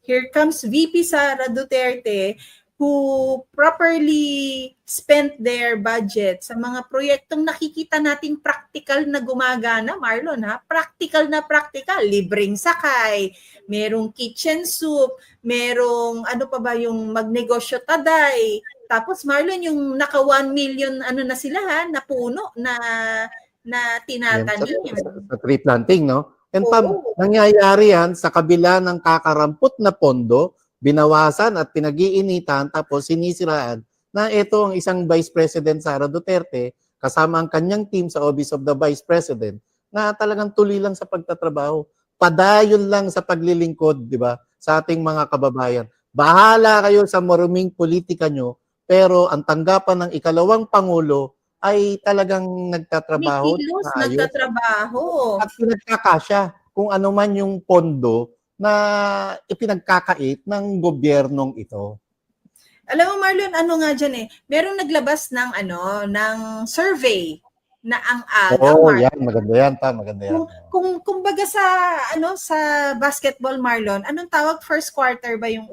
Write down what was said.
here comes VP Sara Duterte, who properly spent their budget sa mga proyektong nakikita nating practical na gumagana, Marlon, ha? Practical na practical. Libreng sakay, merong kitchen soup, merong ano pa ba yung magnegosyo taday. Tapos Marlon, yung naka 1 million ano na sila ha, na puno na tinatanim. Sa tree planting, no? And Oo. nangyayari yan sa kabila ng kakarampot na pondo, binawasan at pinag-iinitan, tapos sinisiraan na ito ang isang Vice President Sara Duterte kasama ang kanyang team sa Office of the Vice President na talagang tuloy lang sa pagtatrabaho. Padayon lang sa paglilingkod, di ba? Sa ating mga kababayan. Bahala kayo sa maruming politika nyo, pero ang tanggapan ng ikalawang Pangulo ay talagang nagtatrabaho. Kilos, Ayos. nagtatrabaho. At pinagkakasya kung ano man yung pondo na ipinagkakait ng gobyernong ito. Alam mo Marlon, ano nga dyan merong naglabas ng survey na ang aga, Yan, maganda yan, maganda yan. Kung baga sa basketball Marlon, anong tawag, first quarter ba yung